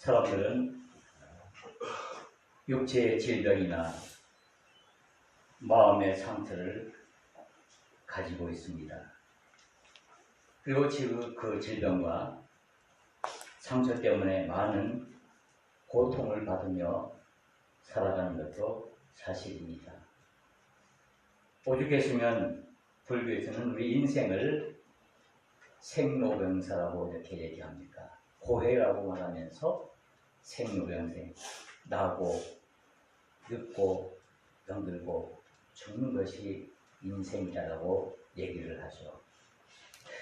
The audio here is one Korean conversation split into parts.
사람들은 육체의 질병이나 마음의 상처를 가지고 있습니다. 그리고 지금 그 질병과 상처 때문에 많은 고통을 받으며 살아가는 것도 사실입니다. 오죽했으면 불교에서는 우리 인생을 생로병사라고 이렇게 얘기합니다. 고해라고 말하면서 생로병생, 나고 늙고 병들고 죽는 것이 인생이라고 얘기를 하죠.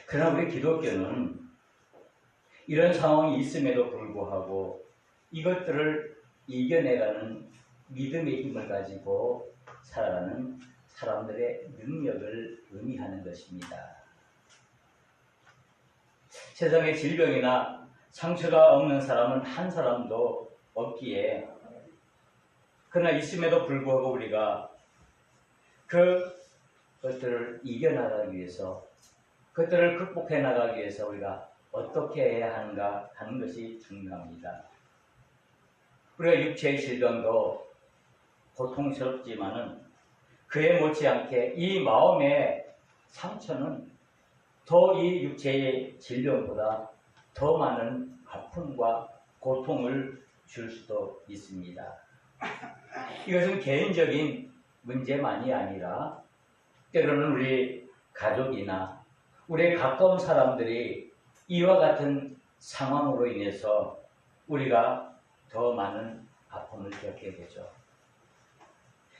그러나 우리 기독교는 이런 상황이 있음에도 불구하고 이것들을 이겨내가는 믿음의 힘을 가지고 살아가는 사람들의 능력을 의미하는 것입니다. 세상에 질병이나 상처가 없는 사람은 한 사람도 없기에, 그러나 있음에도 불구하고 우리가 그것들을 이겨나가기 위해서, 그것들을 극복해 나가기 위해서 우리가 어떻게 해야 하는가 하는 것이 중요합니다. 우리가 육체의 질병도 고통스럽지만은 그에 못지않게 이 마음의 상처는 더 이 육체의 질병보다 더 많은 아픔과 고통을 줄 수도 있습니다. 이것은 개인적인 문제만이 아니라 때로는 우리 가족이나 우리의 가까운 사람들이 이와 같은 상황으로 인해서 우리가 더 많은 아픔을 겪게 되죠.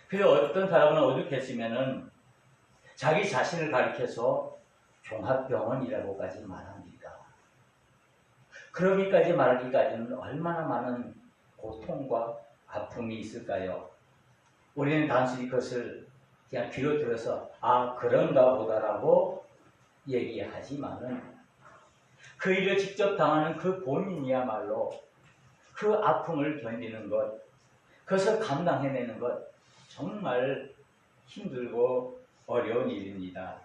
그래서 어떤 사람은 오죽했으면은 자기 자신을 가리켜서 종합병원이라고까지 말합니다. 그러기까지 말하기까지는 얼마나 많은 고통과 아픔이 있을까요? 우리는 단순히 그것을 그냥 귀로 들어서 그런가 보다라고 얘기하지만은 그 일을 직접 당하는 그 본인이야말로 그 아픔을 견디는 것, 그것을 감당해내는 것 정말 힘들고 어려운 일입니다.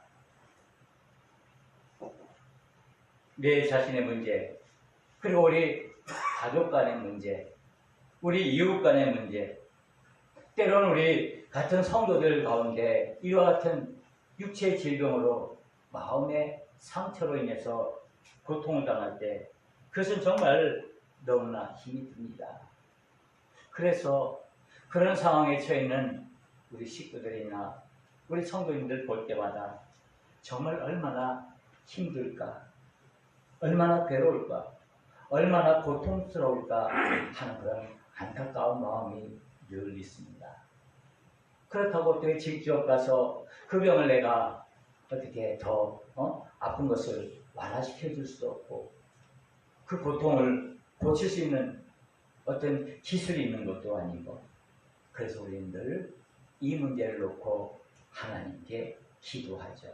내 자신의 문제, 그리고 우리 가족 간의 문제, 우리 이웃 간의 문제, 때로는 우리 같은 성도들 가운데 이와 같은 육체의 질병으로 마음의 상처로 인해서 고통을 당할 때 그것은 정말 너무나 힘이 듭니다. 그래서 그런 상황에 처해 있는 우리 식구들이나 우리 성도님들 볼 때마다 정말 얼마나 힘들까, 얼마나 괴로울까, 얼마나 고통스러울까 하는 그런 안타까운 마음이 늘 있습니다. 그렇다고 어떻게 직접 가서 그 병을 내가 어떻게 더 아픈 것을 완화시켜 줄 수도 없고 그 고통을 고칠 수 있는 어떤 기술이 있는 것도 아니고, 그래서 우리는 늘 이 문제를 놓고 하나님께 기도하죠.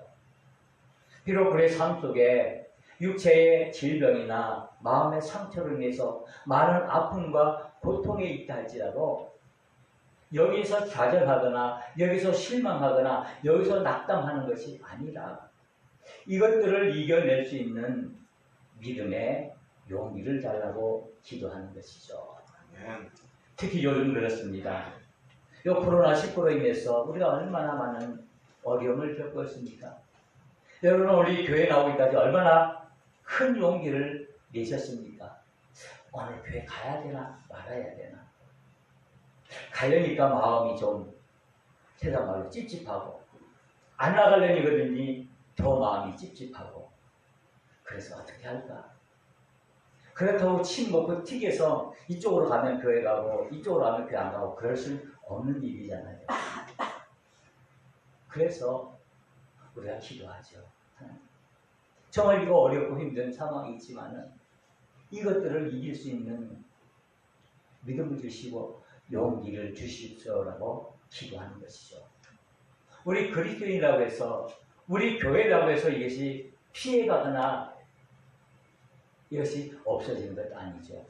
비록 우리의 삶 속에 육체의 질병이나 마음의 상처로 인해서 많은 아픔과 고통에 있다 할지라도 여기서 좌절하거나 여기서 실망하거나 여기서 낙담하는 것이 아니라 이것들을 이겨낼 수 있는 믿음의 용기를 달라고 기도하는 것이죠. 특히 요즘 그렇습니다. 이 코로나19로 인해서 우리가 얼마나 많은 어려움을 겪고 있습니까? 여러분, 우리 교회 나오기까지 얼마나 큰 용기를 내셨습니까? 오늘 교회 가야 되나 말아야 되나? 가려니까 마음이 좀 세상 말로 찝찝하고, 안 나가려니거든요 더 마음이 찝찝하고, 그래서 어떻게 할까? 그렇다고 침 먹고 튀겨서 이쪽으로 가면 교회 가고 이쪽으로 가면 교회 안 가고 그럴 수 없는 일이잖아요. 그래서 우리가 기도하죠. 정말 이거 어렵고 힘든 상황이 있지만은 이것들을 이길 수 있는 믿음을 주시고 용기를 주십시오라고 기도하는 것이죠. 우리 그리스도인이라고 해서, 우리 교회라고 해서 이것이 피해가거나 이것이 없어지는 것 아니죠.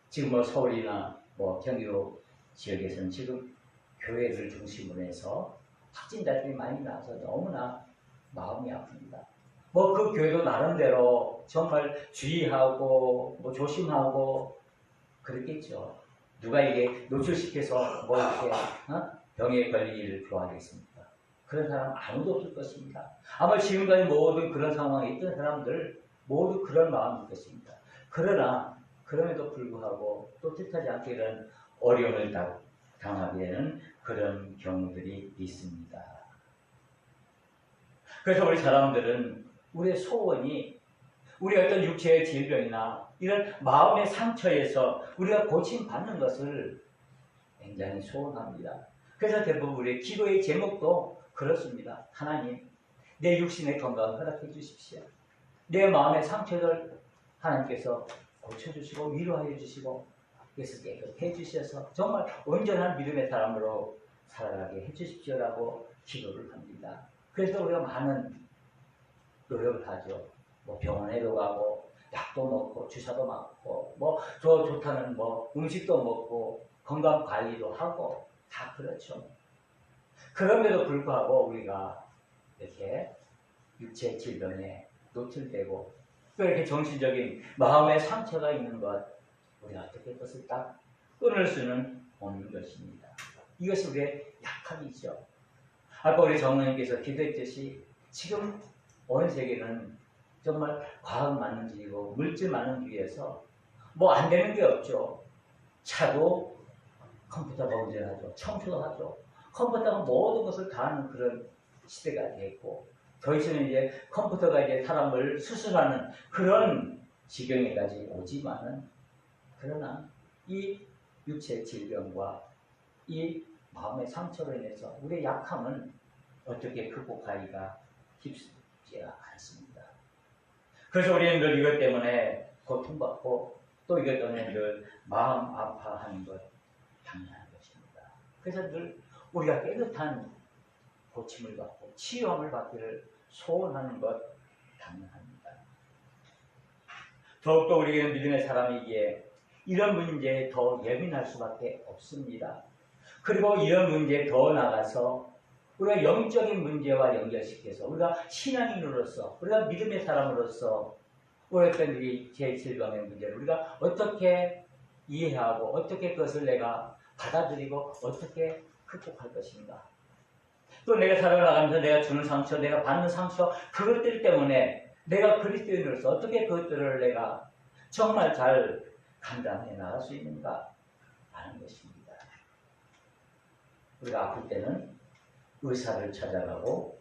지금 서울이나 경기도 지역에서는 지금 교회를 중심으로 해서 확진자들이 많이 나와서 너무나 마음이 아픕니다. 그 교회도 나름대로 정말 주의하고 조심하고 그렇겠죠. 누가 이게 노출시켜서 뭐 이렇게 병에 걸릴 일을 좋아하겠습니까? 그런 사람 아무도 없을 것입니다. 아마 지금까지 모든 그런 상황에 있던 사람들 모두 그런 마음일 것입니다. 그러나 그럼에도 불구하고 또 뜻하지 않게 이런 어려움을 당하게 되는 그런 경우들이 있습니다. 그래서 우리 사람들은 우리의 소원이 우리 어떤 육체의 질병이나 이런 마음의 상처에서 우리가 고침받는 것을 굉장히 소원합니다. 그래서 대부분 우리의 기도의 제목도 그렇습니다. 하나님, 내 육신의 건강을 허락해 주십시오. 내 마음의 상처를 하나님께서 고쳐주시고 위로하여 주시고 그래서 깨끗해 주셔서 정말 온전한 믿음의 사람으로 살아가게 해 주십시오라고 기도를 합니다. 그래서 우리가 많은 노력을 하죠. 뭐 병원에도 가고 약도 먹고 주사도 맞고 뭐 좋다는 뭐 음식도 먹고 건강 관리도 하고 다 그렇죠. 그럼에도 불구하고 우리가 이렇게 육체 질병에 노출되고 또 이렇게 정신적인 마음의 상처가 있는 것 우리가 어떻게 그것을 딱 끊을 수는 없는 것입니다. 이것이 우리의 약함이죠. 아까 우리 정론님께서 기도했듯이 지금 온 세계는 정말 과학 만능주의고 물질 만능주의에서 뭐 안 되는 게 없죠. 차도 컴퓨터가 운전하죠. 청소도 하죠. 컴퓨터가 모든 것을 다 하는 그런 시대가 됐고 더 있으면 이제 컴퓨터가 이제 사람을 수술하는 그런 지경에까지 오지만은 그러나 이 육체 질병과 이 마음의 상처로 인해서 우리의 약함은 어떻게 극복하기가 쉽지가 않습니다. 그래서 우리는 늘 이것 때문에 고통받고 또 이것 때문에 늘 마음 아파하는 것 당연한 것입니다. 그래서 늘 우리가 깨끗한 고침을 받고 치유함을 받기를 소원하는 것 당연합니다. 더욱더 우리에게는 믿음의 사람이기에 이런 문제에 더 예민할 수밖에 없습니다. 그리고 이런 문제에 더 나가서 우리가 영적인 문제와 연결시켜서 우리가 신앙인으로서 우리가 믿음의 사람으로서 우리 어떤 우리 제7번의 문제를 우리가 어떻게 이해하고 어떻게 그것을 내가 받아들이고 어떻게 극복할 것인가. 또 내가 살아나가면서 내가 주는 상처, 내가 받는 상처 그것들 때문에 내가 그리스도인으로서 어떻게 그것들을 내가 정말 잘 감당해 나갈 수 있는가 하는 것입니다. 우리가 아플 때는 의사를 찾아가고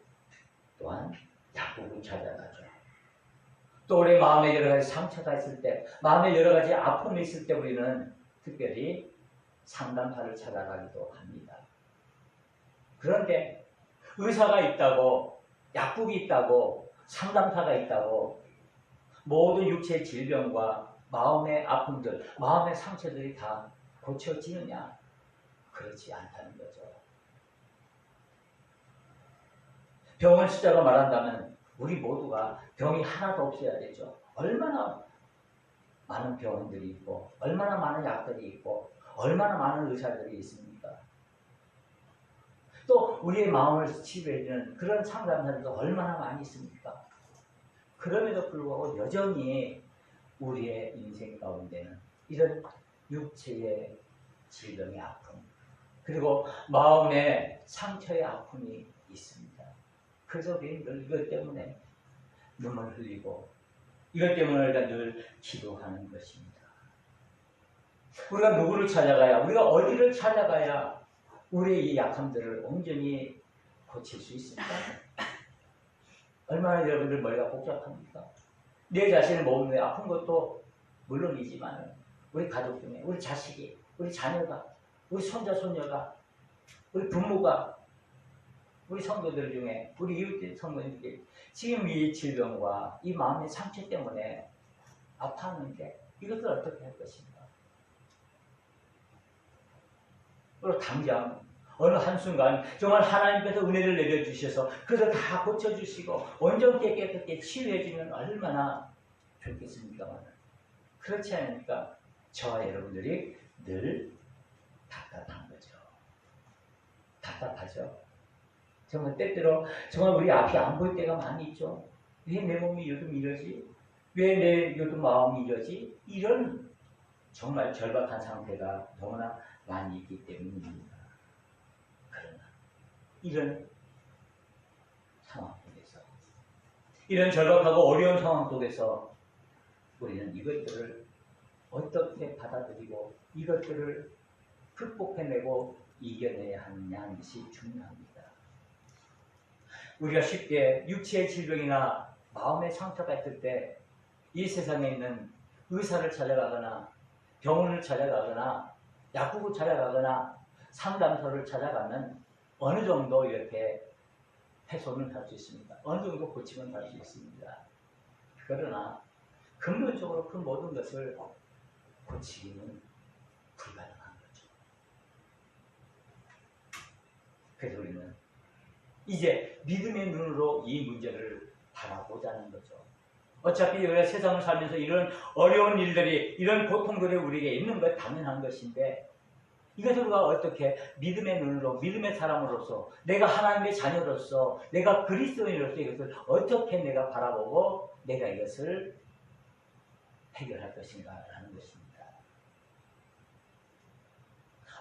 또한 약국을 찾아가죠. 또 우리 마음에 여러 가지 상처가 있을 때, 마음에 여러 가지 아픔이 있을 때 우리는 특별히 상담사를 찾아가기도 합니다. 그런데 의사가 있다고, 약국이 있다고, 상담사가 있다고 모든 육체의 질병과 마음의 아픔들, 마음의 상처들이 다 고쳐지느냐? 그렇지 않다는 거죠. 병원 숫자로 말한다면 우리 모두가 병이 하나도 없어야 되죠. 얼마나 많은 병원들이 있고 얼마나 많은 약들이 있고 얼마나 많은 의사들이 있습니까? 또 우리의 마음을 치유해주는 그런 상담사들도 얼마나 많이 있습니까? 그럼에도 불구하고 여전히 우리의 인생 가운데는 이런 육체의 질병의 아픔 그리고 마음의 상처의 아픔이 있습니다. 그래서 우리는 늘 이것 때문에 눈물 흘리고 이것 때문에 우리가 늘 기도하는 것입니다. 우리가 누구를 찾아가야 우리가 어디를 찾아가야 우리의 이 약함들을 온전히 고칠 수 있습니까? 얼마나 여러분들 머리가 복잡합니까? 내 자신의 몸에 아픈 것도 물론이지만 우리 가족 중에 우리 자식이 우리 자녀가 우리 손자 손녀가 우리 부모가 우리 성도들 중에 우리 이웃 성도님들이 지금 이 질병과 이 마음의 상처 때문에 아파하는데 이것을 어떻게 할 것인가? 그리고 당장 어느 한순간 정말 하나님께서 은혜를 내려주셔서 그것을 다 고쳐주시고 온전히 깨끗하게 치유해주면 얼마나 좋겠습니까만 그렇지 않으니까 저와 여러분들이 늘 답답한 거죠. 답답하죠. 정말 때때로 정말 우리 앞이 안 보일 때가 많이 있죠. 왜 내 몸이 요즘 이러지? 왜 내 요즘 마음이 이러지? 이런 정말 절박한 상태가 너무나 많이 있기 때문입니다. 그러나 이런 상황 속에서, 이런 절박하고 어려운 상황 속에서 우리는 이것들을 어떻게 받아들이고 이것들을 극복해내고 이겨내야 하느냐는 것이 중요합니다. 우리가 쉽게 육체의 질병이나 마음의 상처가 있을 때 이 세상에 있는 의사를 찾아가거나 병원을 찾아가거나 약국을 찾아가거나 상담소를 찾아가면 어느 정도 이렇게 훼손을 할 수 있습니다. 어느 정도 고침을 할 수 있습니다. 그러나 근본적으로 그 모든 것을 고치기는 불가능한 거죠. 그래서 우리는 이제 믿음의 눈으로 이 문제를 바라보자는 거죠. 어차피 우리가 세상을 살면서 이런 어려운 일들이, 이런 고통들이 우리에게 있는 것 당연한 것인데, 이것을 우리가 어떻게 믿음의 눈으로, 믿음의 사람으로서, 내가 하나님의 자녀로서, 내가 그리스도인으로서 이것을 어떻게 내가 바라보고 내가 이것을 해결할 것인가라는 것입니다.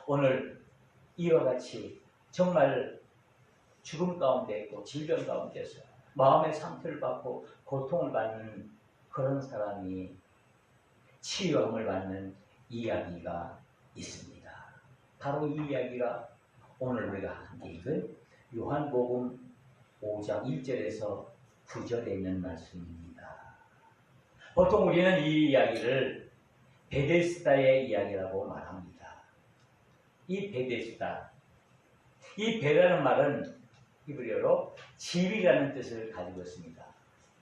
오늘 이와 같이 정말 죽음 가운데 있고 질병 가운데서 마음의 상처를 받고 고통을 받는 그런 사람이 치유함을 받는 이야기가 있습니다. 바로 이 이야기가 오늘 우리가 함께 읽은 요한복음 5장 1절에서 9절에 있는 말씀입니다. 보통 우리는 이 이야기를 베데스다의 이야기라고 말합니다. 이 베데스다, 이 베라는 말은 히브리어로 집이라는 뜻을 가지고 있습니다.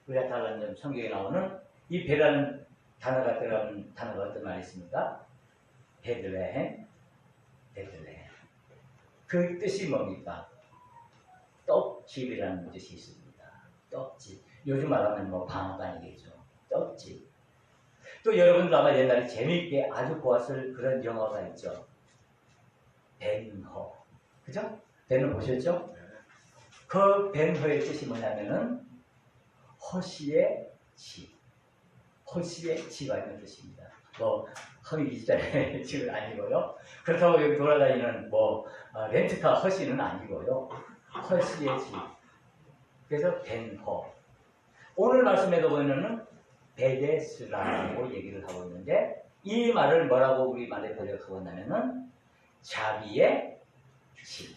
우리가 다른 성경에 나오는 이 베라는 단어가 들어가는 단어가 어떤 말이 있습니까? 베들레헴, 베들레헴. 그 뜻이 뭡니까? 떡집이라는 뜻이 있습니다. 떡집. 요즘 말하면 뭐 방앗간이겠죠. 떡집. 또 여러분도 아마 옛날에 재미있게 아주 보았을 그런 영화가 있죠. 벤허. 그죠? 벤허 보셨죠? 그 벤허의 뜻이 뭐냐면은 허시의 집. 허시의 집안의 뜻입니다. 뭐 허위 기자의 집은 아니고요. 그렇다고 여기 돌아다니는 뭐 렌트카 허시는 아니고요. 허시의 집. 그래서 벤허. 오늘 말씀에도 보면은 베데스라고 얘기를 하고 있는데, 이 말을 뭐라고 우리 말에 번역하고 있냐면은 자비의 집,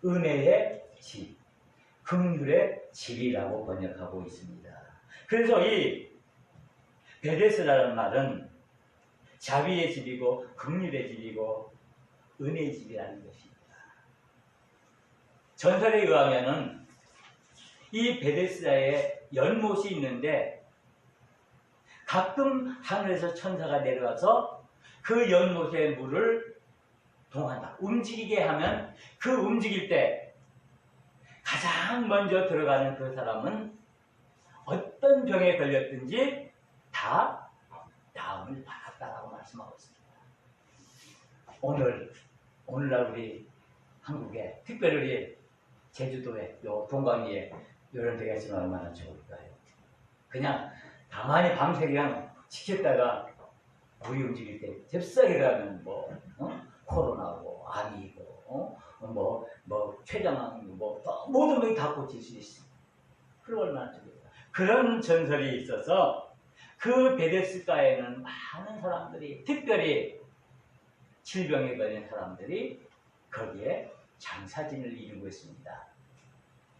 은혜의 집, 긍휼의 집이라고 번역하고 있습니다. 그래서 이 베데스라는 말은 자비의 집이고 긍휼의 집이고 은혜의 집이라는 것입니다. 전설에 의하면은 이 베데스다에 연못이 있는데 가끔 하늘에서 천사가 내려와서 그 연못의 물을 동한다. 움직이게 하면 그 움직일 때 가장 먼저 들어가는 그 사람은 어떤 병에 걸렸든지 다 나음을 받았다라고 말씀하고 있습니다. 오늘날 우리 한국에, 특별히 우리 제주도에, 요 동광리에 이런 데가 있으면 얼마나 좋을까요? 그냥 가만히 밤새 그냥 지켰다가 물이 움직일 때 잽싸게 가면 코로나고 암이고 췌장암 모든 병이 다 고칠 수 있어. 그럼 얼마나 좋을까? 그런 전설이 있어서 그 베데스다에는 많은 사람들이, 특별히 질병에 걸린 사람들이 거기에 장사진을 이루고 있습니다.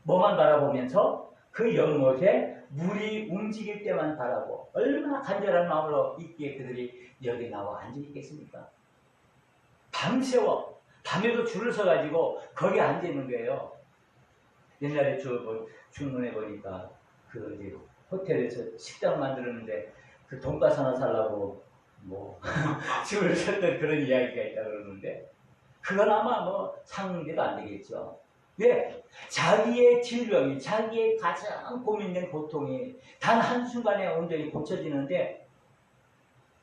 뭐만 바라보면서 그 연못에 물이 움직일 때만 바라고, 얼마나 간절한 마음으로 있기에 그들이 여기 나와 앉아 있겠습니까? 밤새워, 밤에도 줄을 서가지고 거기 앉아 있는 거예요. 옛날에 주문해 보니까 그 호텔에서 식당 만들었는데 그 돈가스 하나 살라고 줄을 섰던 그런 이야기가 있다 그러는데, 그건 아마 상대도 안 되겠죠. 왜? 자기의 질병이, 자기의 가장 고민된 고통이 단 한순간에 온전히 고쳐지는데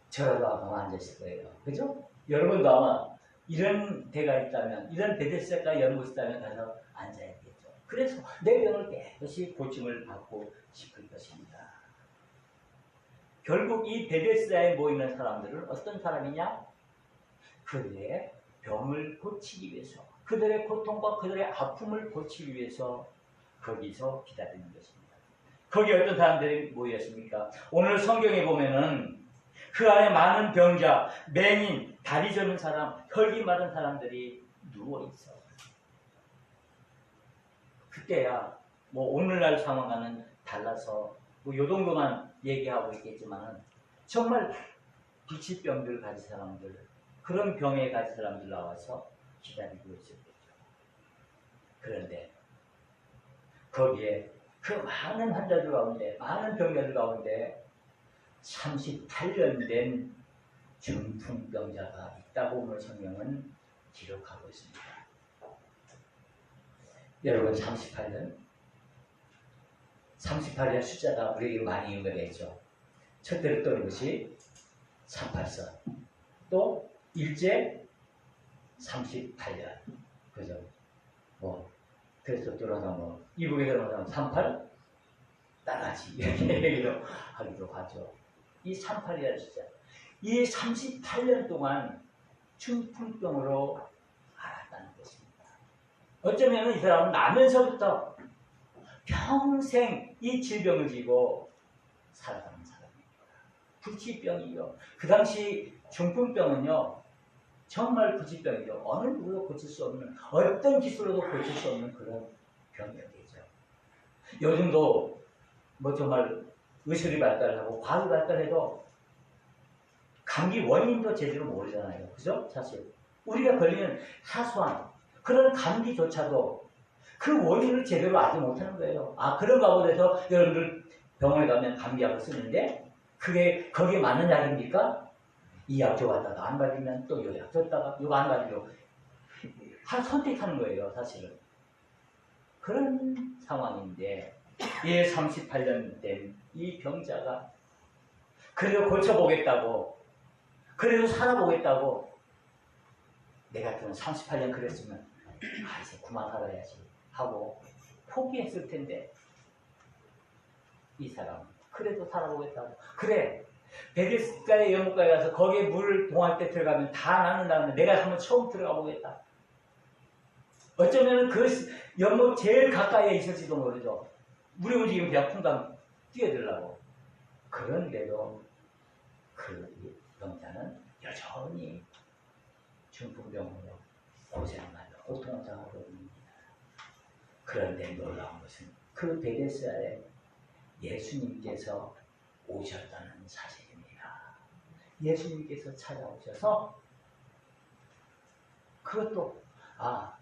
저라도 아마 앉아있을 거예요. 그죠? 여러분도 아마 이런 데가 있다면, 이런 베데스다 연못이 있다면 가서 앉아야겠죠. 그래서 내 병을 깨끗이 고침을 받고 싶을 것입니다. 결국 이 베데스다에 모이는 사람들은 어떤 사람이냐? 그들의 병을 고치기 위해서, 그들의 고통과 그들의 아픔을 고치기 위해서 거기서 기다리는 것입니다. 거기 어떤 사람들이 모였습니까? 오늘 성경에 보면은 그 안에 많은 병자, 맹인, 다리 저는 사람, 혈기 마른 사람들이 누워 있어. 그때야 뭐 오늘날 상황과는 달라서 뭐 요 정도만 얘기하고 있겠지만 정말 불치병들 가진 사람들, 그런 병에 가진 사람들 나와서 기다리고 있었겠죠. 그런데 거기에 그 많은 환자들 가운데, 많은 병자들 가운데 38년 된 중풍병자가 있다고 오늘 성경은 기록하고 있습니다. 여러분 38년 숫자가 우리에게 많이 연결되죠. 첫째로 떠오르는 것이 38선, 또 일제 38년, 그죠? 뭐 그래서 들어서 이북에 들어가면 38 따라하지 이렇게 얘기를 하기도 하죠. 이 38이라는 숫자, 이 38년 동안 중풍병으로 알았다는 것입니다. 어쩌면 이 사람은 나면서부터 평생 이 질병을 지고 살아가는 사람입니다. 불치병이요. 그 당시 중풍병은요, 정말 불치병이죠. 어느 누구도 고칠 수 없는, 어떤 기술로도 고칠 수 없는 그런 병이었겠죠. 요즘도 뭐 정말 의술이 발달하고 과학이 발달해도 감기 원인도 제대로 모르잖아요. 그죠? 사실 우리가 걸리는 사소한 그런 감기조차도 그 원인을 제대로 알지 못하는 거예요. 아, 그런 가운데서 여러분들 병원에 가면 감기약을 쓰는데 그게 거기에 맞는 약입니까? 이 약 줘봤다가 안 맞으면 또 요 약 줬다가 이거 안 맞으려 선택하는 거예요. 사실은 그런 상황인데 이 38년 된 이 병자가 그래도 고쳐보겠다고, 그래도 살아보겠다고, 내 같으면 38년 그랬으면 이제 그만 살아야지 하고 포기했을 텐데 이 사람 그래도 살아보겠다고, 그래 베데스다의 연못가에 가서 거기에 물을 동할 때 들어가면 다 낫는다는데 내가 한번 처음 들어가 보겠다. 어쩌면 그 연못 제일 가까이에 있을지도 모르죠. 물이 움직이면 그냥 풍당 뛰어들라고. 그런데도 그 병자는 여전히 중풍병으로 고생하며 고통을 당하고 있습니다. 그런데 놀라운 것은 그 베데스다에 예수님께서 오셨다는 사실입니다. 예수님께서 찾아오셔서 그것도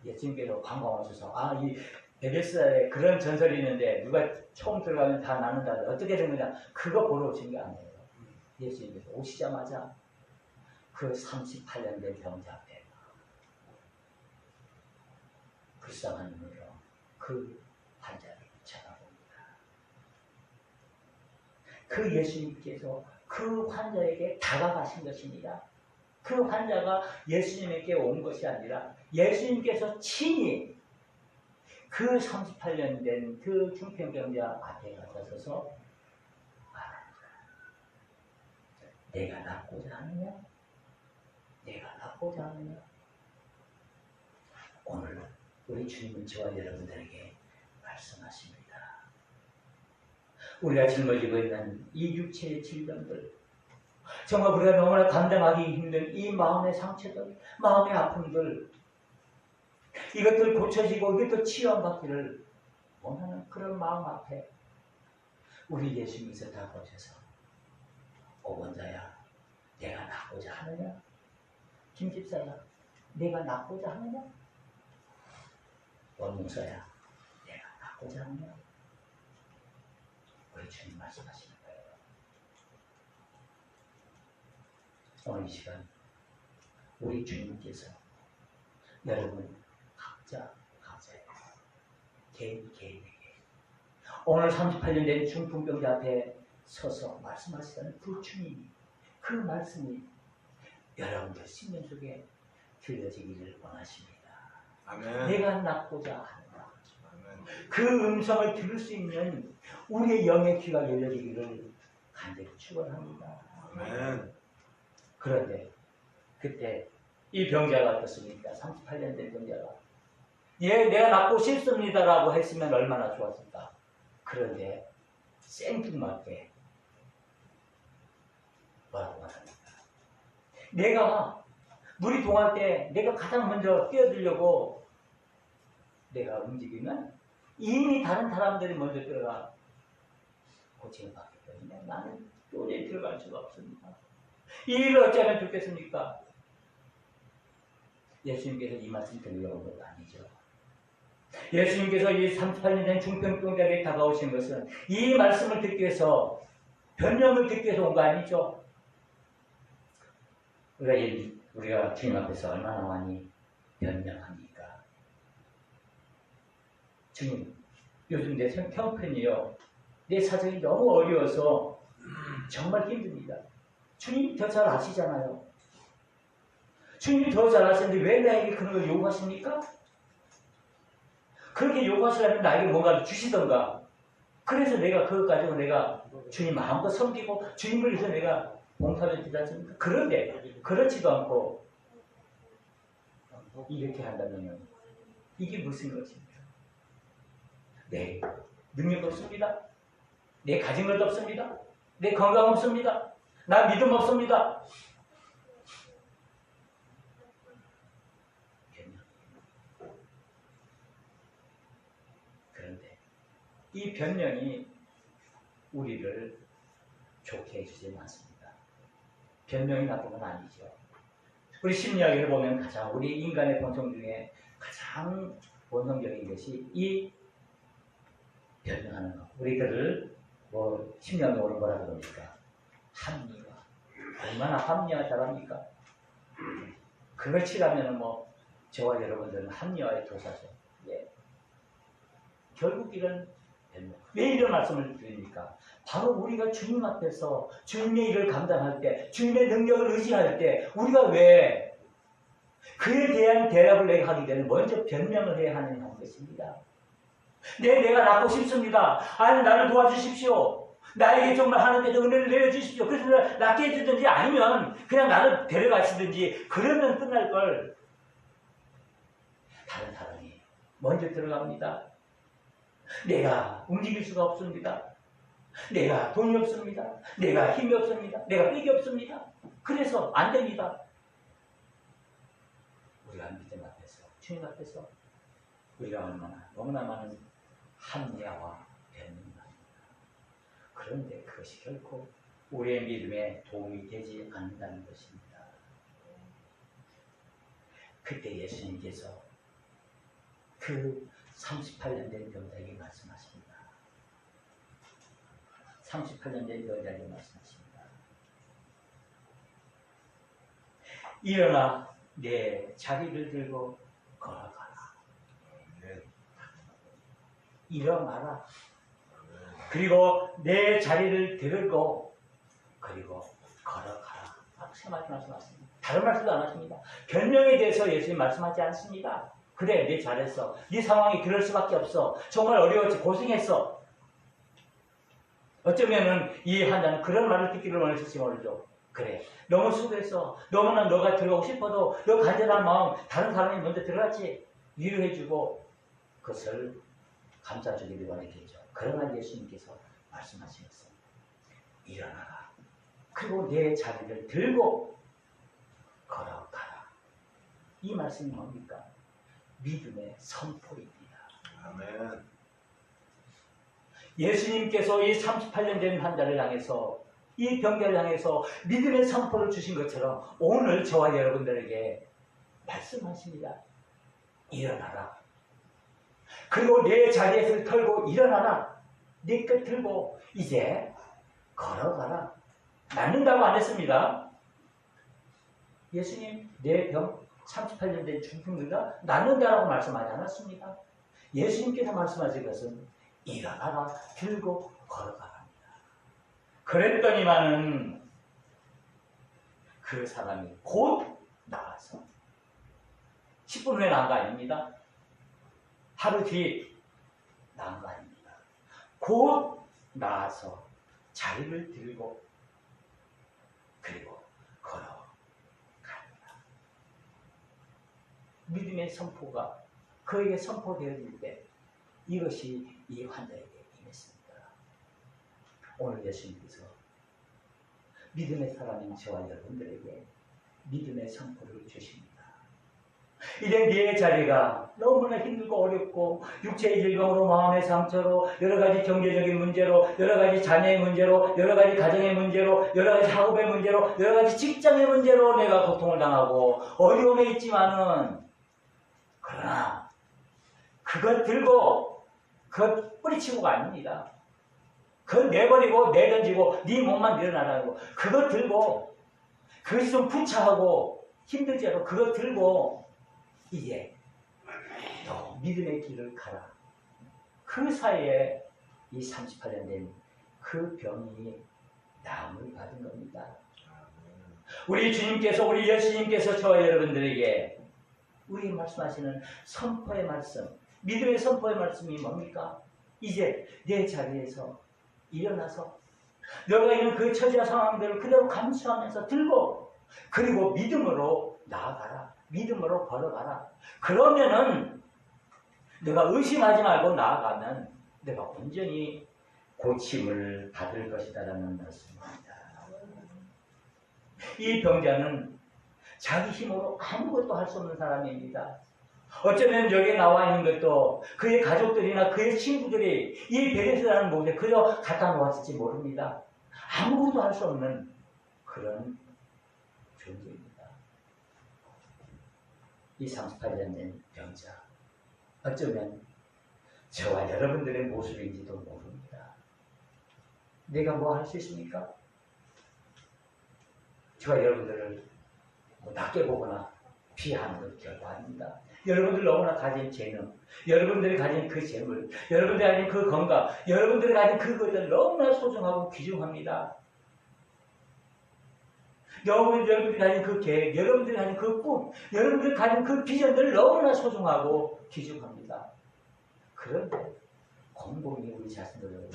예수님께서 관광 오셔서 이 베데스다에 그런 전설이 있는데 누가 처음 들어가면 다 낫는다. 어떻게 된 거냐? 그거 보러 오신 게 아니에요. 예수님께서 오시자마자 그 38년 된 병자 앞에 불쌍한 눈으로 그 환자를 쳐다봅니다. 그 예수님께서 그 환자에게 다가가신 것입니다. 그 환자가 예수님에게 온 것이 아니라 예수님께서 친히 그 38년 된 그 중풍병자 앞에 가셔서 말합니다. 내가 낫고자 하느냐? 내가 낫고자 하느냐? 오늘 우리 주님은 저와 여러분들에게 말씀하십니다. 우리가 짊어지고 있는 이 육체의 질병들, 정말 우리가 너무나 감당하기 힘든 이 마음의 상처들, 마음의 아픔들, 이것들 고쳐지고 이것도 치유받기를 원하는 그런 마음 앞에 우리 예수님께서 다가오셔서 오건자야, 내가 낫고자 하느냐? 김집사야, 내가 낫고자 하느냐? 원목사야, 내가 낫고자 하느냐? 우리 주님 말씀하시는 거예요. 오늘 이 시간 우리 주님께서 여러분 각자에게 개인에게 오늘 38년 된 중풍병자 앞에 서서 말씀하시다는 그 주님이, 그 말씀이 여러분들 심령 속에 들려지기를 원하십니다. 아멘. 내가 낫고자 한다. 아멘. 그 음성을 들을 수 있는 우리의 영의 귀가 열려지기를 간절히 축원합니다. 아멘. 그런데 그때 이 병자가 어떻습니까? 38년 된 병자가 예, 내가 낫고 싶습니다라고 했으면 얼마나 좋았을까. 그런데 생뚱맞게 뭐라고 말합니까? 내가 물이 동할 때 내가 가장 먼저 뛰어들려고 내가 움직이면 이미 다른 사람들이 먼저 들어가 고침을 받기 때문에 나는 도저히 들어갈 수가 없습니다. 이 일을 어찌하면 좋겠습니까? 예수님께서 이 말씀 드리려고 온 것도 아니죠. 예수님께서 이 38년 된 중병병자에게 다가오신 것은 이 말씀을 듣기 위해서 변명을 듣기 위해서 온 거 아니죠. 우리가 주님 앞에서 얼마나 많이 변명합니까? 주님, 요즘 내 형편이요. 내 사정이 너무 어려워서 정말 힘듭니다. 주님이 더 잘 아시잖아요. 주님이 더 잘 아시는데 왜 나에게 그런 걸 요구하십니까? 그렇게 요구하시려면 나에게 뭔가를 주시던가. 그래서 내가 그것 가지고 내가 주님 마음껏 섬기고 주님을 위해서 내가 봉사를 드리지 않습니까? 그런데 그렇지도 않고 이렇게 한다면 이게 무슨 것입니까? 내 능력 없습니다. 내 가진 것도 없습니다. 내 건강 없습니다. 나 믿음 없습니다. 그런데 이 변명이 우리를 좋게 해주지 않습니다. 변명이 나쁜 건 아니죠. 우리 심리학을 보면 가장 우리 인간의 본성 중에 가장 본능적인 것이 이 변명하는 것. 우리들을 심리학적으로 뭐라 그럽니까? 합리화. 얼마나 합리화 잘합니까? 그걸 치라면 저와 여러분들은 합리화의 도사죠. 예. 결국 이런 변명. 왜 이런 말씀을 드립니까? 바로 우리가 주님 앞에서 주님의 일을 감당할 때, 주님의 능력을 의지할 때, 우리가 왜 그에 대한 대답을 내가 하기 전에 먼저 변명을 해야 하는 것입니다. 내가 낫고 싶습니다. 아니, 나를 도와주십시오. 나에게 정말 하나님께서 은혜를 내려주십시오. 그래서 낫게 해주든지 아니면 그냥 나를 데려가시든지 그러면 끝날 걸. 다른 사람이 먼저 들어갑니다. 내가 움직일 수가 없습니다. 내가 돈이 없습니다. 내가 힘이 없습니다. 내가 빽이 없습니다. 그래서 안 됩니다. 우리가 믿음 앞에서, 주님 앞에서 우리가 얼마나 너무나 많은 합리화와 변명입니다. 그런데 그것이 결코 우리의 믿음에 도움이 되지 않는다는 것입니다. 그때 예수님께서 그 38년 된 병자에게 말씀하십니다. 38년 된 병자에게 말씀하십니다. 일어나 내 자리를 들고 걸어가라. 일어나라. 그리고 내 자리를 들고 그리고 걸어가라. 세 말씀 말씀하십니다. 다른 말씀도 안 하십니다. 변명에 대해서 예수님 말씀하지 않습니다. 그래, 네 잘했어. 네 상황이 그럴 수밖에 없어. 정말 어려웠지. 고생했어. 어쩌면은 이해한다는 그런 말을 듣기를 원하실지 모르죠. 그래, 너무 수고했어. 너무나 너가 들어가고 싶어도 너 간절한 마음 다른 사람이 먼저 들어갔지. 위로해주고 그것을 감싸주기를 원했겠죠. 그러나 예수님께서 말씀하시겠어요. 일어나라. 그리고 내 자리를 들고 걸어가라. 이 말씀이 뭡니까? 믿음의 선포입니다. 아멘. 예수님께서 이 38년 된 환자를 향해서 이 병자를 향해서 믿음의 선포를 주신 것처럼 오늘 저와 여러분들에게 말씀하십니다. 일어나라. 그리고 내 자리에서 털고 일어나라. 네 끝 들고 이제 걸어가라. 낫는다고 안 했습니다. 예수님 내 병 38년 된 중풍자가 낫는다라고 말씀하지 않았습니다. 예수님께서 말씀하신 것은 일어나라. 들고 걸어가랍니다. 그랬더니만은 그 사람이 곧 나와서 10분 후에 나온 거 아닙니다. 하루 뒤에 나온 거 아닙니다. 곧 나와서 자리를 들고 그리고 걸어갑니다. 믿음의 선포가 그에게 선포되어질 때 이것이 이 환자에게 임했습니다. 오늘 예수님께서 믿음의 사람인 저와 여러분들에게 믿음의 선포를 주십니다. 이제 네 자리가 너무나 힘들고 어렵고 육체의 질병으로 마음의 상처로 여러 가지 경제적인 문제로 여러 가지 자녀의 문제로 여러 가지 가정의 문제로 여러 가지 학업의 문제로 여러 가지 직장의 문제로 내가 고통을 당하고 어려움에 있지만은 그러나 그것 들고 그것 뿌리치고가 아닙니다. 그것 내버리고 내던지고 네 몸만 일어나라는 거 그것 들고 그것이 좀 부차하고 힘들지 않고 그것 들고 이제 또 믿음의 길을 가라. 그 사이에 이 38년 된 그 병이 나음을 받은 겁니다. 우리 주님께서 우리 예수님께서 저와 여러분들에게 우리 말씀하시는 선포의 말씀 믿음의 선포의 말씀이 뭡니까? 이제 내 자리에서 일어나서 너가 있는 그 처지와 상황들을 그대로 감수하면서 들고 그리고 믿음으로 나아가라. 믿음으로 걸어가라. 그러면은 내가 의심하지 말고 나아가면 내가 온전히 고침을 받을 것이다라는 말씀입니다. 이 병자는 자기 힘으로 아무것도 할 수 없는 사람입니다. 어쩌면 여기에 나와 있는 것도 그의 가족들이나 그의 친구들이 이 베데스다라는 곳에 그저 갖다 놓았을지 모릅니다. 아무것도 할 수 없는 그런 존재입니다. 이 38년 된 병자 어쩌면 저와 여러분들의 모습인지도 모릅니다. 내가 뭐 할 수 있습니까? 저와 여러분들을 낮게 보거나 비하는 것 결코 아닙니다. 여러분들 너무나 가진 재능, 여러분들이 가진 그 재물, 여러분들이 가진 그 건강, 여러분들이 가진 그것들 너무나 소중하고 귀중합니다. 여러분들이 가진 그 계획, 여러분들이 가진 그 꿈, 여러분들이 가진 그 비전들 너무나 소중하고 귀중합니다. 그런데 곰곰이 우리 자신들을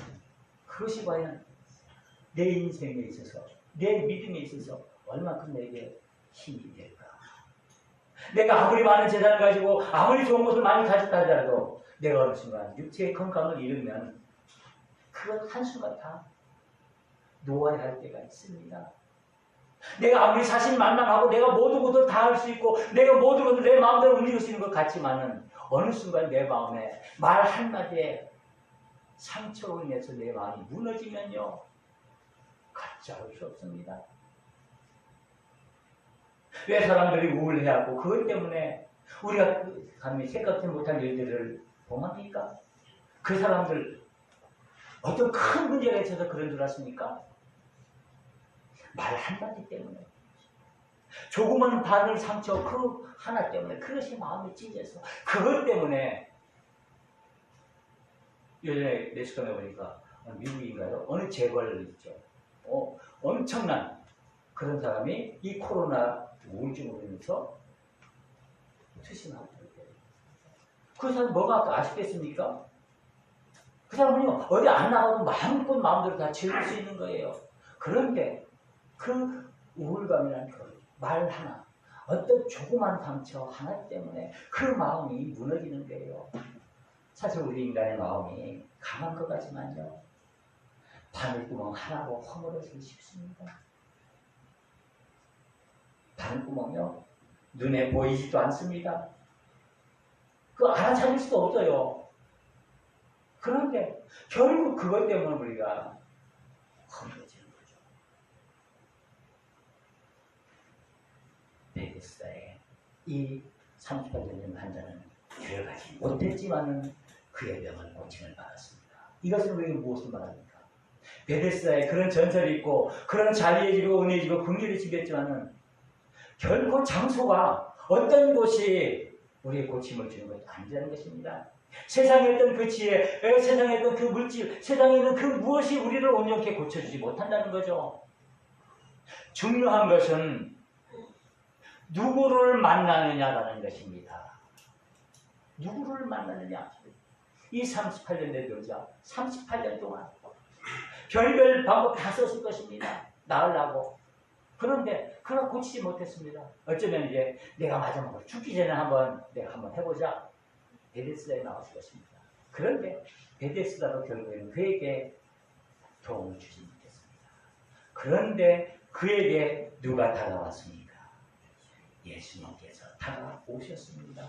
그것이 과연 내 인생에 있어서 내 믿음에 있어서 얼마큼 내게 힘이 될까? 내가 아무리 많은 재산을 가지고 아무리 좋은 것을 많이 가졌다 하더라도 내가 어느 순간 육체의 건강을 잃으면 그것 한순간 다 놓아야 할 때가 있습니다. 내가 아무리 자신만만하고 내가 모든 것을 다 할 수 있고 내가 모든 것을 내 마음대로 움직일 수 있는 것 같지만은 어느 순간 내 마음에 말 한마디에 상처로 인해서 내 마음이 무너지면요 갖잡을 수 없습니다. 왜 사람들이 우울해하고 그것 때문에 우리가 감히 생각지 못한 일들을 범합니까? 그 사람들 어떤 큰 문제가 있어서 그런 줄 아십니까? 말 한마디 때문에 조그마한 바늘 상처 그 하나 때문에 그것이 마음에 찢어서 그것 때문에 예전에 매스컴에 보니까 미국인가요? 어느 재벌 있죠. 엄청난 그런 사람이 이 코로나 우울증으로 인해서 투신하고 그 사람 뭐가 아쉽겠습니까? 그 사람은요 어디 안 나가도 마음껏 마음대로 다 즐길 수 있는 거예요. 그런데 그 우울감이라는 그 말 하나 어떤 조그만 상처 하나 때문에 그 마음이 무너지는 거예요. 사실 우리 인간의 마음이 강한 것 같지만요 바늘구멍 하나로 허물어지기 쉽습니다. 바늘구멍이요 눈에 보이지도 않습니다. 그거 알아차릴 수도 없어요. 그런데 결국 그것 때문에 우리가 허물어지는 거죠. 베데스다의 이 38년 된 환자는 죄를 가지 못했지만은 그의 병을 고침을 받았습니다. 이것은 우리에게 무엇을 말합니까? 베데스다에 그런 전설이 있고 그런 자리해지고 은혜지고 긍휼이 지겠지만은 결코 장소가 어떤 곳이 우리의 고침을 주는 것이 아니라는 것입니다. 세상에 있던 그 지혜, 세상에 있던 그 물질, 세상에 있는 그 무엇이 우리를 온전케 고쳐주지 못한다는 거죠. 중요한 것은 누구를 만나느냐라는 것입니다. 누구를 만나느냐. 이 38년 된 여자, 38년 동안 별의별 방법 다 썼을 것입니다. 나으려고. 그런데 그걸 고치지 못했습니다. 어쩌면 이제 내가 마지막으로 죽기 전에 내가 한번 해보자. 베데스다에 나왔을 것입니다. 그런데 베데스다도 결국에는 그에게 도움을 주지 못했습니다. 그런데 그에게 누가 다가왔습니까? 예수님께서 다가오셨습니다.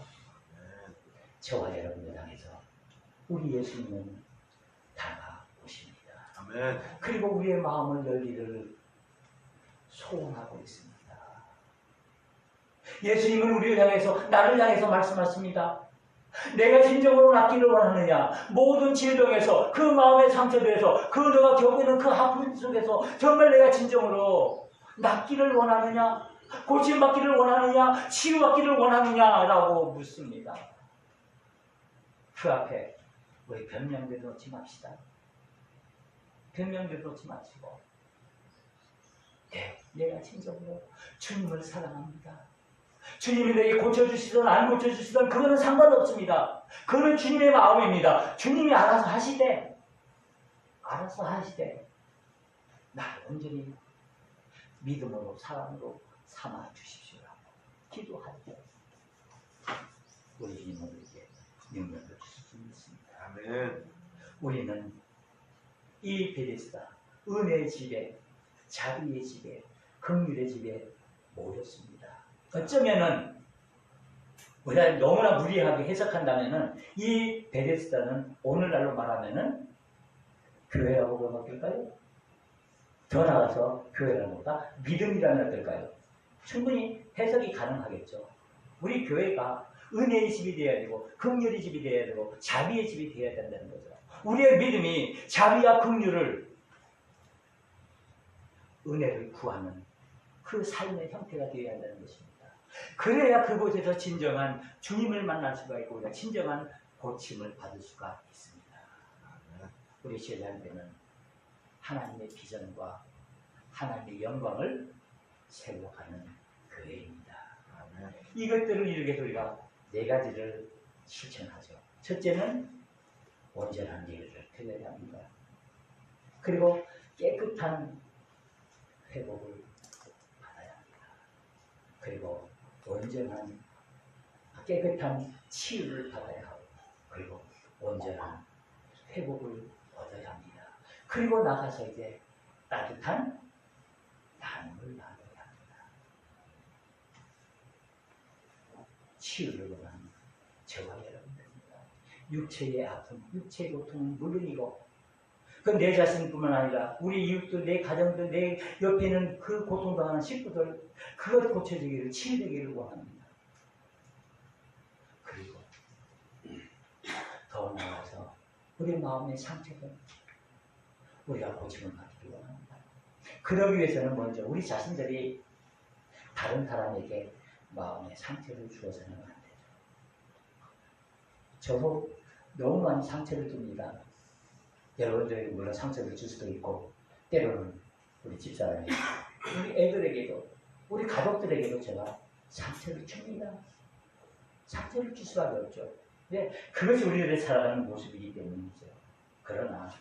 저와 여러분을 향해서 우리 예수님은 다가오십니다. 아멘. 그리고 우리의 마음을 열기를 소원하고 있습니다. 예수님은 우리를 향해서, 나를 향해서 말씀하십니다. 내가 진정으로 낫기를 원하느냐? 모든 질병에서, 그 마음의 상처들에서, 그 너가 겪고 있는 그 아픔 속에서 정말 내가 진정으로 낫기를 원하느냐? 고침받기를 원하느냐? 치유받기를 원하느냐? 라고 묻습니다. 그 앞에 우리 변명대로 놓지 맙시다. 변명대로 놓지 마시고, 내가 진정으로 주님을 사랑합니다. 주님이 내게 고쳐주시든 안 고쳐주시든 그거는 상관없습니다. 그거는 주님의 마음입니다. 주님이 알아서 하시되 나를 온전히 믿음으로 사랑으로 삼아 주십시오라고 기도할 때 우리 주님에게 능력을 주실 수 있습니다. 아멘. 우리는 이 베데스다 은혜의 집에, 자비의 집에, 긍휼의 집에 모였습니다. 어쩌면은 우리가 너무나 무리하게 해석한다면은 이 베데스다는 오늘날로 말하면은 교회라고 보면 어떨까요? 더 나아가서 교회라는 것보다 믿음이라면 어떨까요? 충분히 해석이 가능하겠죠. 우리 교회가 은혜의 집이 되어야 되고 긍휼의 집이 되어야 되고 자비의 집이 되어야 된다는 거죠. 우리의 믿음이 자비와 긍휼을, 은혜를 구하는 그 삶의 형태가 되어야 한다는 것입니다. 그래야 그곳에서 진정한 주님을 만날 수가 있고 우리가 진정한 고침을 받을 수가 있습니다. 우리 제자들은 하나님의 비전과 하나님의 영광을 세워가는 교회입니다. 이것들을 이루기 위해서 우리가 네 가지를 실천하죠. 첫째는 온전한 예를 드려야 합니다. 그리고 깨끗한 회복을 받아야 합니다. 그리고 온전한 깨끗한 치유를 받아야 하고, 그리고 온전한 회복을 얻어야 합니다. 그리고 나가서 이제 따뜻한 나눔을 나눠야 합니다. 치유를 원하는 저와 여러분들입니다. 육체의 아픔, 육체의 고통은 물론이고, 그건 내 자신뿐만 아니라 우리 이웃도, 내 가정도, 내 옆에 있는 그 고통당하는 식구들, 그것 고쳐지기를, 치유되기를 원합니다. 그리고 더 나아가서 우리 마음의 상처들, 우리가 고침을 받기를 원합니다. 그러기 위해서는 먼저 우리 자신들이 다른 사람에게 마음의 상처를 주어서는 안 되죠. 저도 너무 많이 상처를 줍니다. 여러분들이 물론 상처를 줄 수도 있고, 때로는 우리 집사람에게, 우리 애들에게도, 우리 가족들에게도 제가 상처를 줍니다. 상처를 줄 수밖에 없죠. 근데 그것이 우리들의 살아가는 모습이기 때문이죠. 그러나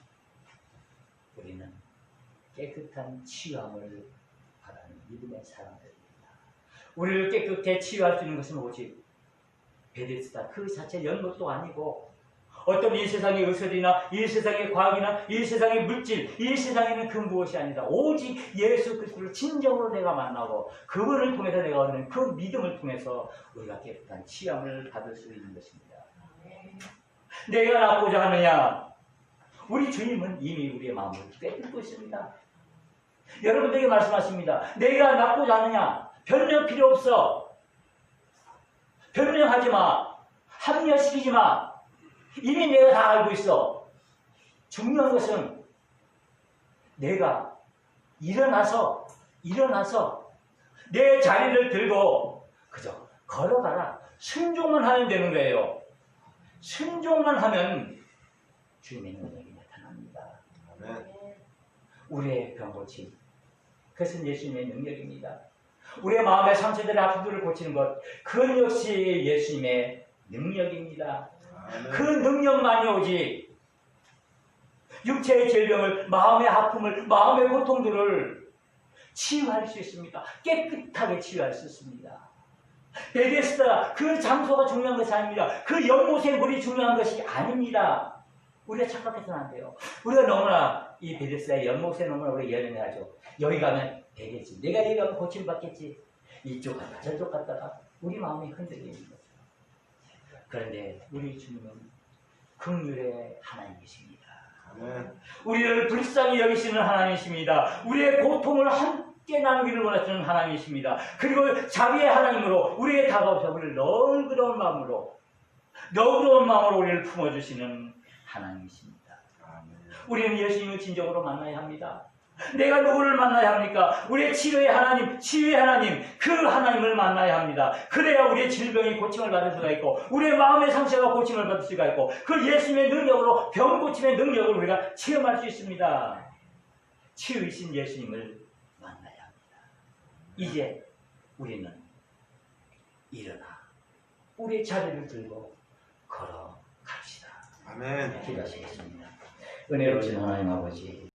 우리는 깨끗한 치유함을 바라는 믿음의 사람들입니다. 우리를 깨끗하게 치유할 수 있는 것은 오직 베데스다 그 자체 연못도 아니고, 어떤 이 세상의 의술이나 이 세상의 과학이나 이 세상의 물질, 이 세상에는 그 무엇이 아니다. 오직 예수 그리스도를 진정으로 내가 만나고 그분을 통해서 내가 얻는 그 믿음을 통해서 우리가 깨끗한 치유함을 받을 수 있는 것입니다. 내가 낫고자 하느냐? 우리 주님은 이미 우리의 마음을 꿰뚫고 있습니다. 여러분들에게 말씀하십니다. 내가 낫고자 하느냐? 변명 필요 없어. 변명하지 마. 합리화시키지 마. 이미 내가 다 알고 있어. 중요한 것은 내가 일어나서 내 자리를 들고 그저 걸어가라. 순종만 하면 되는 거예요. 순종만 하면 주님의 능력이 나타납니다. 우리의 병고침, 그것은 예수님의 능력입니다. 우리의 마음의 상처들의 아픔들을 고치는 것, 그것 역시 예수님의 능력입니다. 그 능력만이 오직 육체의 질병을, 마음의 아픔을, 마음의 고통들을 치유할 수 있습니다. 깨끗하게 치유할 수 있습니다. 베데스다, 그 장소가 중요한 것이 아닙니다. 그 연못의 물이 중요한 것이 아닙니다. 우리가 착각해서는 안 돼요. 우리가 너무나 이 베데스다의 연못에 너무나 우리가 연연해하죠. 여기 가면 되겠지. 내가 여기 가면 고침받겠지. 이쪽 갔다 저쪽 갔다가 우리 마음이 흔들리는 거죠. 그런데 우리 주님은 긍휼의 하나님이십니다. 아멘. 우리를 불쌍히 여기시는 하나님이십니다. 우리의 고통을 함께 나누기를 원하시는 하나님이십니다. 그리고 자비의 하나님으로 우리의 다가오셔 우리를 너그러운 마음으로 우리를 품어주시는 하나님이십니다. 아멘. 우리는 예수님을 진정으로 만나야 합니다. 내가 누구를 만나야 합니까? 우리의 치료의 하나님, 치유의 하나님, 그 하나님을 만나야 합니다. 그래야 우리의 질병이 고침을 받을 수가 있고 우리의 마음의 상처가 고침을 받을 수가 있고 그 예수님의 능력으로 병 고침의 능력을 우리가 체험할 수 있습니다. 치유이신 예수님을 만나야 합니다. 이제 우리는 일어나 우리의 자리를 들고 걸어갑시다. 아멘. 기도하시겠습니다. 은혜로우신 하나님 아버지,